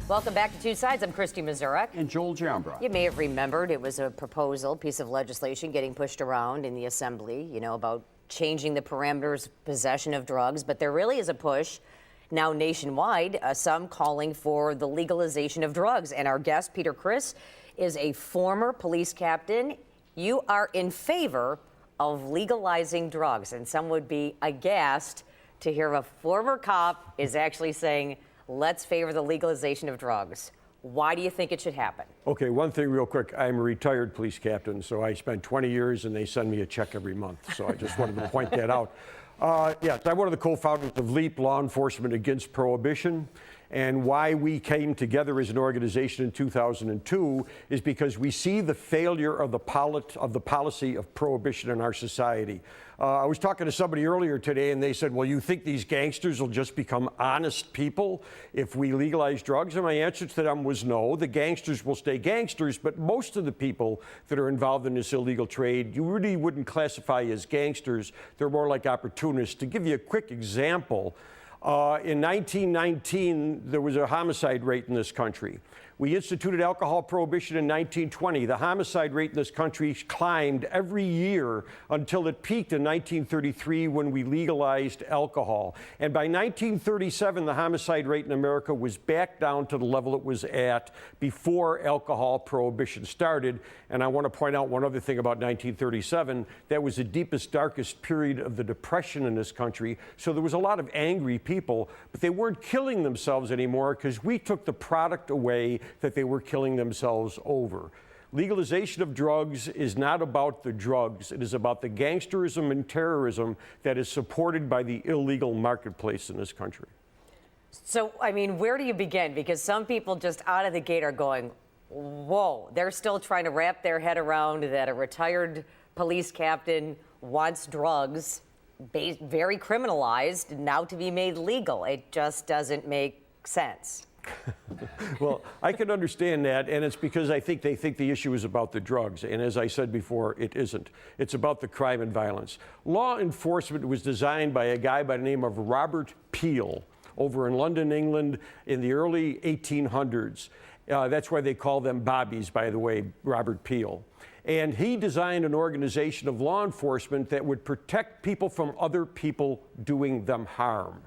Welcome back to Two Sides. I'm Christy Mazurek. And Joel Jambra. You may have remembered it was a proposal, piece of legislation getting pushed around in the assembly, about changing the parameters of possession of drugs. But there really is a push now nationwide, some calling for the legalization of drugs. And our guest, Peter Criss, is a former police captain. You are in favor of legalizing drugs, and some would be aghast to hear a former cop is actually saying, let's favor the legalization of drugs. Why do you think it should happen? Okay, one thing real quick. I'm a retired police captain, so I spent 20 years and they send me a check every month. So I just wanted to point that out. Yes, I'm one of the co-founders of LEAP, Law Enforcement Against Prohibition. And why we came together as an organization in 2002 is because we see the failure of the policy of prohibition in our society. I was talking to somebody earlier today and they said, well, you think these gangsters will just become honest people if we legalize drugs? And my answer to them was no. The gangsters will stay gangsters, but most of the people that are involved in this illegal trade, you really wouldn't classify as gangsters. They're more like opportunists. To give you a quick example, in 1919, there was a homicide rate in this country. We instituted alcohol prohibition in 1920. The homicide rate in this country climbed every year until it peaked in 1933 when we legalized alcohol. And by 1937, the homicide rate in America was back down to the level it was at before alcohol prohibition started. And I want to point out one other thing about 1937. That was the deepest, darkest period of the Depression in this country. So there was a lot of angry people, but they weren't killing themselves anymore because we took the product away that they were killing themselves over. Legalization of drugs is not about the drugs. It is about the gangsterism and terrorism that is supported by the illegal marketplace in this country. So, where do you begin? Because some people just out of the gate are going, whoa, they're still trying to wrap their head around that a retired police captain wants drugs very criminalized now to be made legal. It just doesn't make sense. Well, I can understand that, and it's because I think they think the issue is about the drugs. And as I said before, it isn't. It's about the crime and violence. Law enforcement was designed by a guy by the name of Robert Peel over in London, England in the early 1800s. That's why they call them bobbies, by the way, Robert Peel. And he designed an organization of law enforcement that would protect people from other people doing them harm.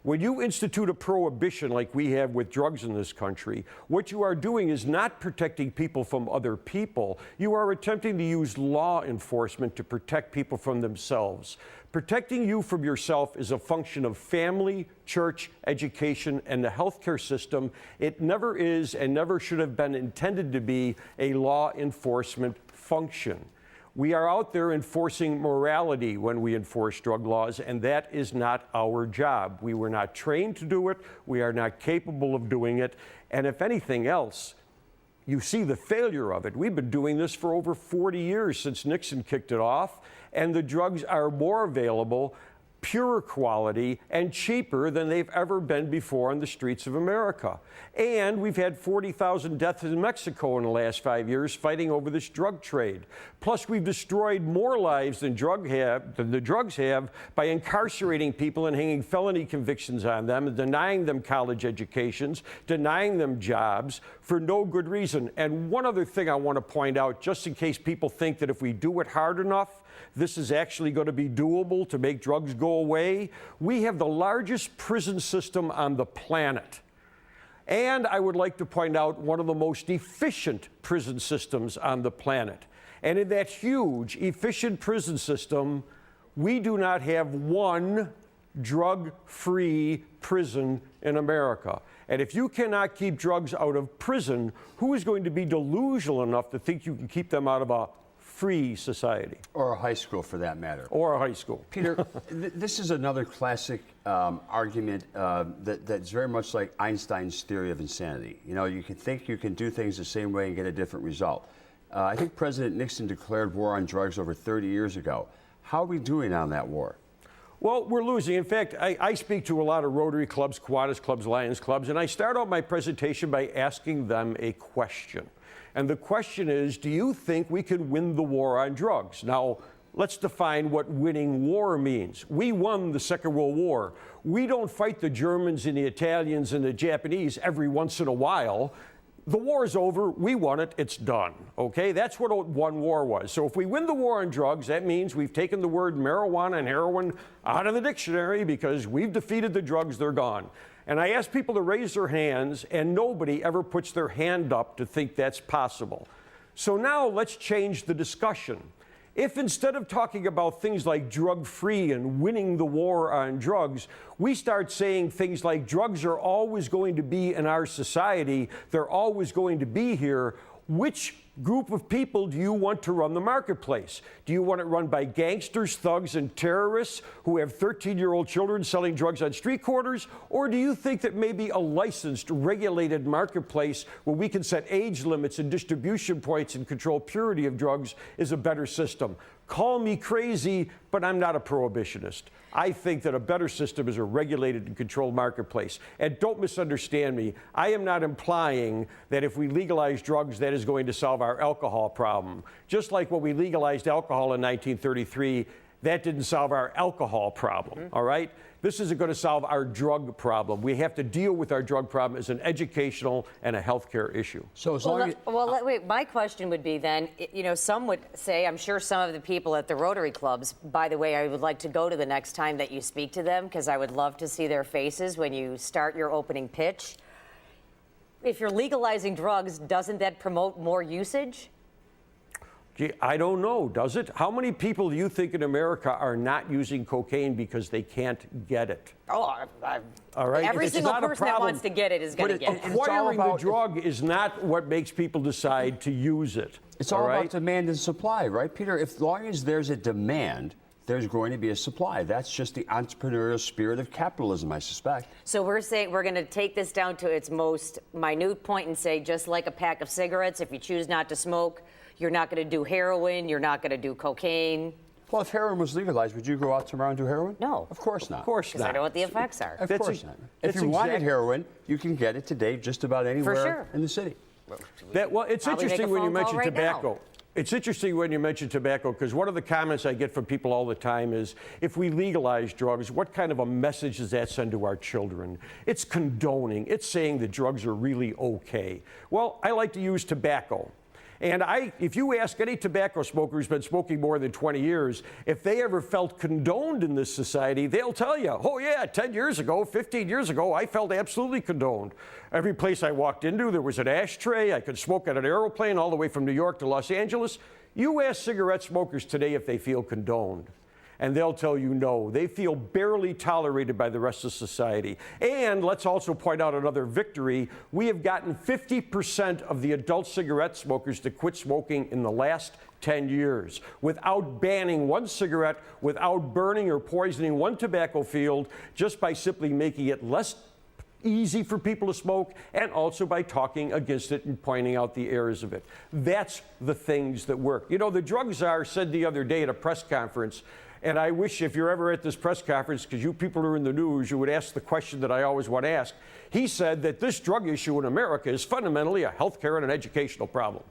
When you institute a prohibition like we have with drugs in this country, what you are doing is not protecting people from other people. You are attempting to use law enforcement to protect people from themselves. Protecting you from yourself is a function of family, church, education, and the healthcare system. It never is and never should have been intended to be a law enforcement function. We are out there enforcing morality when we enforce drug laws, and that is not our job. We were not trained to do it. We are not capable of doing it. And if anything else, you see the failure of it. We've been doing this for over 40 years since Nixon kicked it off, and the drugs are more available, purer quality, and cheaper than they've ever been before on the streets of America. And we've had 40,000 deaths in Mexico in the last 5 years fighting over this drug trade. Plus, we've destroyed more lives than the drugs have by incarcerating people and hanging felony convictions on them and denying them college educations, denying them jobs for no good reason. And one other thing I want to point out, just in case people think that if we do it hard enough, this is actually going to be doable to make drugs go away. We have the largest prison system on the planet. And I would like to point out one of the most efficient prison systems on the planet. And in that huge, efficient prison system, we do not have one drug-free prison in America. And if you cannot keep drugs out of prison, who is going to be delusional enough to think you can keep them out of a free society? Or a high school, for that matter. Or a high school. Peter, this is another classic argument that's very much like Einstein's theory of insanity. You can think you can do things the same way and get a different result. I think President Nixon declared war on drugs over 30 years ago. How are we doing on that war? Well, we're losing. In fact, I speak to a lot of Rotary clubs, Kiwanis clubs, Lions clubs, and I start out my presentation by asking them a question. And the question is, do you think we can win the war on drugs? Now, let's define what winning war means. We won the Second World War. We don't fight the Germans and the Italians and the Japanese every once in a while. The war's over, we won it, it's done, okay? That's what one war was. So if we win the war on drugs, that means we've taken the word marijuana and heroin out of the dictionary because we've defeated the drugs, they're gone. And I ask people to raise their hands, and nobody ever puts their hand up to think that's possible. So now let's change the discussion. If instead of talking about things like drug-free and winning the war on drugs, we start saying things like drugs are always going to be in our society, they're always going to be here, which group of people do you want to run the marketplace? Do you want it run by gangsters, thugs, and terrorists who have 13-year-old children selling drugs on street corners? Or do you think that maybe a licensed, regulated marketplace where we can set age limits and distribution points and control purity of drugs is a better system? Call me crazy, but I'm not a prohibitionist. I think that a better system is a regulated and controlled marketplace. And don't misunderstand me. I am not implying that if we legalize drugs, that is going to solve our alcohol problem. Just like when we legalized alcohol in 1933, that didn't solve our alcohol problem, all right? This isn't going to solve our drug problem. We have to deal with our drug problem as an educational and a healthcare issue. So as long as... Wait, my question would be then, you know, some would say, I'm sure some of the people at the Rotary clubs, by the way, I would like to go to the next time that you speak to them because I would love to see their faces when you start your opening pitch. If you're legalizing drugs, doesn't that promote more usage? Gee, I don't know, does it? How many people do you think in America are not using cocaine because they can't get it? Oh, all right? Every It's single not a person that problem, wants to get it is going to but get it. acquiring the drug is not what makes people decide to use it. It's all about demand and supply, right, Peter? As long as there's a demand, there's going to be a supply. That's just the entrepreneurial spirit of capitalism, I suspect. So we're saying we're going to take this down to its most minute point and say, just like a pack of cigarettes, if you choose not to smoke, you're not going to do heroin, you're not going to do cocaine. Well, if heroin was legalized, would you go out tomorrow and do heroin? No. Of course not. Of course Because not. I know what the effects are. Of course not. If you wanted heroin, you can get it today just about anywhere in the city. Well, it's Probably interesting make a when you phone call mention right tobacco. now. It's interesting when you mention tobacco because one of the comments I get from people all the time is, if we legalize drugs, what kind of a message does that send to our children? It's condoning. It's saying that drugs are really okay. Well, I like to use tobacco. And if you ask any tobacco smoker who's been smoking more than 20 years, if they ever felt condoned in this society, they'll tell you, oh yeah, 10 years ago, 15 years ago, I felt absolutely condoned. Every place I walked into, there was an ashtray. I could smoke at an airplane all the way from New York to Los Angeles. You ask cigarette smokers today if they feel condoned, and they'll tell you no. They feel barely tolerated by the rest of society. And let's also point out another victory. We have gotten 50% of the adult cigarette smokers to quit smoking in the last 10 years without banning one cigarette, without burning or poisoning one tobacco field, just by simply making it less easy for people to smoke, and also by talking against it and pointing out the errors of it. That's the things that work. You know, the drug czar said the other day at a press conference, and I wish if you're ever at this press conference, because you people are in the news, you would ask the question that I always want to ask. He said that this drug issue in America is fundamentally a healthcare and an educational problem.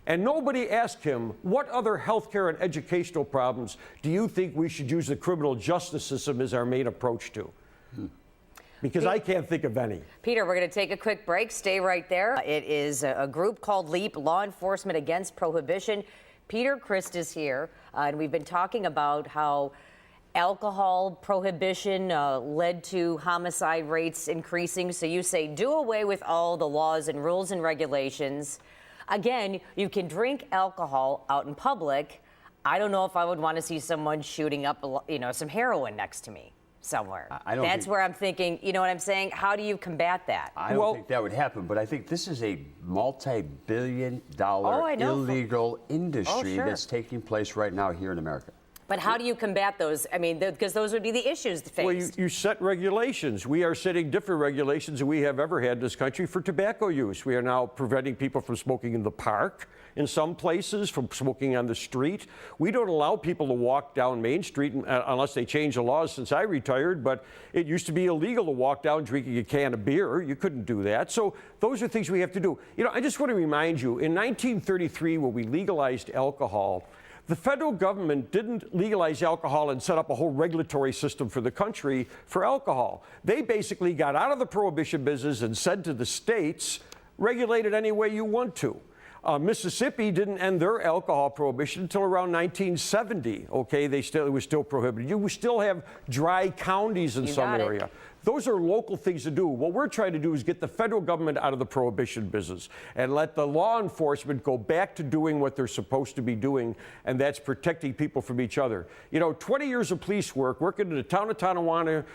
And nobody asked him, what other healthcare and educational problems do you think we should use the criminal justice system as our main approach to? Because I can't think of any. Peter, we're going to take a quick break. Stay right there. It is a group called LEAP, Law Enforcement Against Prohibition. Peter Christ is here, and we've been talking about how alcohol prohibition led to homicide rates increasing. So you say do away with all the laws and rules and regulations. Again, you can drink alcohol out in public. I don't know if I would want to see someone shooting up, some heroin next to me somewhere. That's where I'm thinking, you know what I'm saying? How do you combat that? I don't think that would happen, but I think this is a multi-billion-dollar illegal industry that's taking place right now here in America. But how do you combat those? I mean, because those would be the issues faced. Well, you set regulations. We are setting different regulations than we have ever had in this country for tobacco use. We are now preventing people from smoking in the park in some places, from smoking on the street. We don't allow people to walk down Main Street unless they change the laws since I retired, but it used to be illegal to walk down drinking a can of beer. You couldn't do that. So those are things we have to do. You know, I just want to remind you, in 1933, when we legalized alcohol, The federal government didn't legalize alcohol and set up a whole regulatory system for the country for alcohol. They basically got out of the prohibition business and said to the states, regulate it any way you want to. Mississippi didn't end their alcohol prohibition until around 1970. Okay, it was still prohibited. You still have dry counties in some area. Those are local things to do. What we're trying to do is get the federal government out of the prohibition business and let the law enforcement go back to doing what they're supposed to be doing, and that's protecting people from each other. You know, 20 years of police work, working in the town of Tonawanda,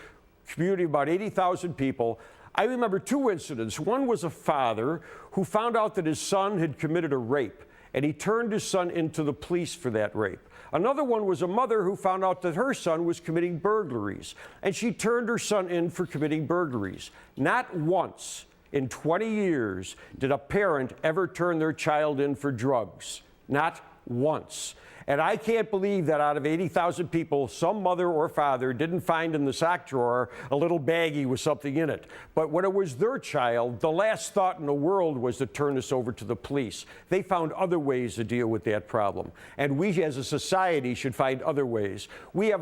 community of about 80,000 people. I remember two incidents. One was a father who found out that his son had committed a rape, and he turned his son into the police for that rape. Another one was a mother who found out that her son was committing burglaries, and she turned her son in for committing burglaries. Not once in 20 years did a parent ever turn their child in for drugs. Not once. And I can't believe that out of 80,000 people, some mother or father didn't find in the sock drawer a little baggie with something in it. But when it was their child, the last thought in the world was to turn this over to the police. They found other ways to deal with that problem. And we as a society should find other ways. We have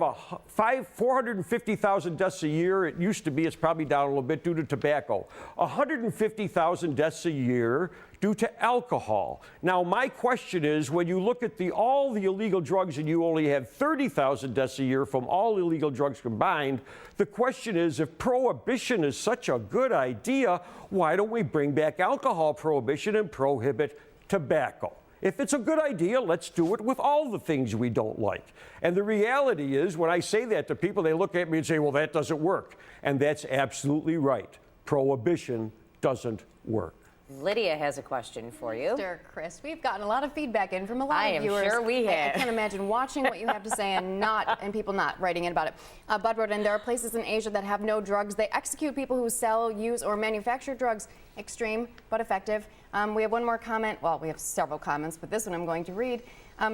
450,000 deaths a year. It used to be, it's probably down a little bit due to tobacco. 150,000 deaths a year due to alcohol. Now, my question is, when you look at all the illegal drugs and you only have 30,000 deaths a year from all illegal drugs combined, the question is, if prohibition is such a good idea, why don't we bring back alcohol prohibition and prohibit tobacco? If it's a good idea, let's do it with all the things we don't like. And the reality is, when I say that to people, they look at me and say, well, that doesn't work. And that's absolutely right. Prohibition doesn't work. Lydia has a question for you. Mr. Chris, we've gotten a lot of feedback in from a lot of viewers. I am sure we have. I can't imagine watching what you have to say and people not writing in about it. Bud wrote in, there are places in Asia that have no drugs. They execute people who sell, use, or manufacture drugs. Extreme, but effective. We have one more comment. Well, we have several comments, but this one I'm going to read.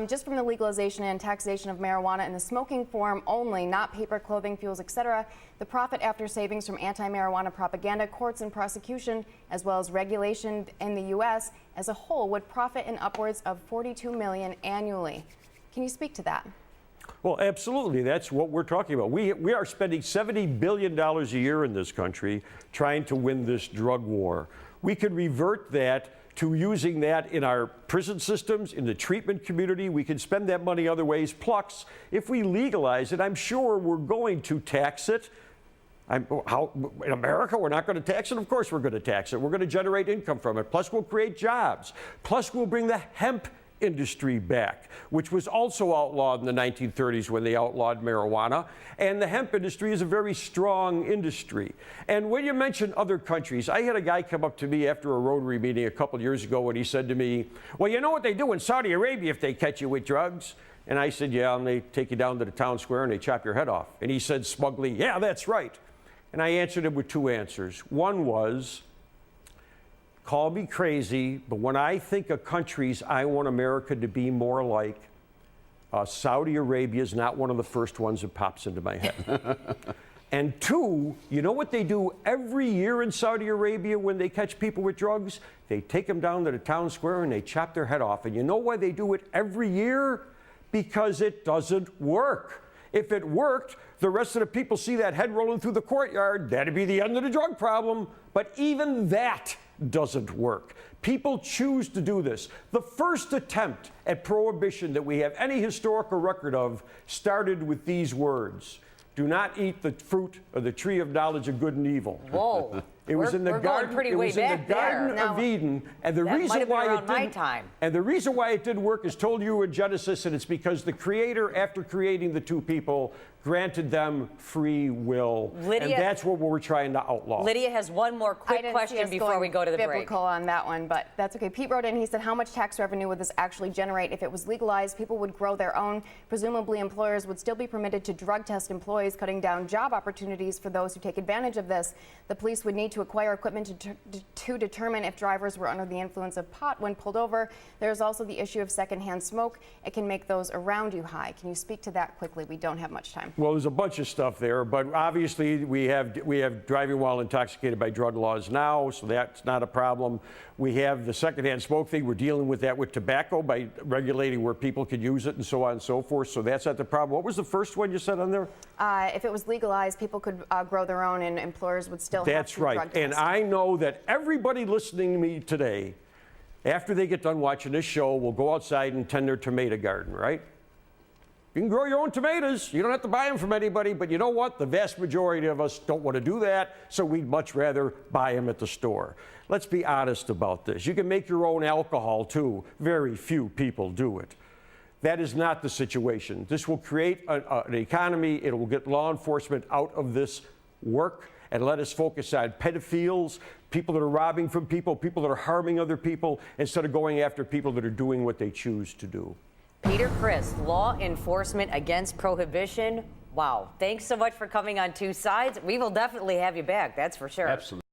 Just from the legalization and taxation of marijuana in the smoking form only, not paper, clothing, fuels, etc., the profit after savings from anti-marijuana propaganda, courts, and prosecution, as well as regulation in the U.S. as a whole, would profit in upwards of $42 million annually. Can you speak to that? Well, absolutely. That's what we're talking about. We are spending $70 billion a year in this country trying to win this drug war. We could revert that to using that in our prison systems, in the treatment community. We can spend that money other ways. Plus, if we legalize it, I'm sure we're going to tax it. In America, we're not going to tax it? Of course we're going to tax it. We're going to generate income from it. Plus, we'll create jobs. Plus, we'll bring the hemp industry back, which was also outlawed in the 1930s when they outlawed marijuana. And the hemp industry is a very strong industry. And when you mention other countries, I had a guy come up to me after a Rotary meeting a couple years ago and he said to me, well, you know what they do in Saudi Arabia if they catch you with drugs? And I said, yeah, and they take you down to the town square and they chop your head off. And he said smugly, yeah, that's right. And I answered him with two answers. One was, call me crazy, but when I think of countries I want America to be more like, Saudi Arabia is not one of the first ones that pops into my head. And two, you know what they do every year in Saudi Arabia when they catch people with drugs? They take them down to the town square and they chop their head off. And you know why they do it every year? Because it doesn't work. If it worked, the rest of the people see that head rolling through the courtyard, that'd be the end of the drug problem. But even that doesn't work. People choose to do this. The first attempt at prohibition that we have any historical record of started with these words: do not eat the fruit of the tree of knowledge of good and evil. Whoa. It was in the garden. Pretty it way was in the back Garden there. of Eden, and the That might reason have been why around it my didn't. time. And the reason why it didn't work is told you in Genesis, and it's because the Creator, after creating the two people, granted them free will. Lydia, and that's what we're trying to outlaw. Lydia has one more quick question before we go to the break. Biblical on that one, but that's okay. Pete wrote in, he said, how much tax revenue would this actually generate? If it was legalized, people would grow their own. Presumably, employers would still be permitted to drug test employees, cutting down job opportunities for those who take advantage of this. The police would need to acquire equipment to determine if drivers were under the influence of pot when pulled over. There's also the issue of secondhand smoke. It can make those around you high. Can you speak to that quickly? We don't have much time. time. Well, there's a bunch of stuff there, but obviously we have driving while intoxicated by drug laws now, so that's not a problem. We have the secondhand smoke thing. We're dealing with that with tobacco by regulating where people could use it and so on and so forth. So that's not the problem. What was the first one you said on there? If it was legalized, people could grow their own, and employers would still have That's to right. drug And test. I know that everybody listening to me today, after they get done watching this show, will go outside and tend their tomato garden, right? You can grow your own tomatoes. You don't have to buy them from anybody, but you know what? The vast majority of us don't want to do that, so we'd much rather buy them at the store. Let's be honest about this. You can make your own alcohol, too. Very few people do it. That is not the situation. This will create an economy. It will get law enforcement out of this work and let us focus on pedophiles, people that are robbing from people, people that are harming other people, instead of going after people that are doing what they choose to do. Peter Chris, law enforcement against prohibition. Wow. Thanks so much for coming on Two Sides. We will definitely have you back, that's for sure. Absolutely.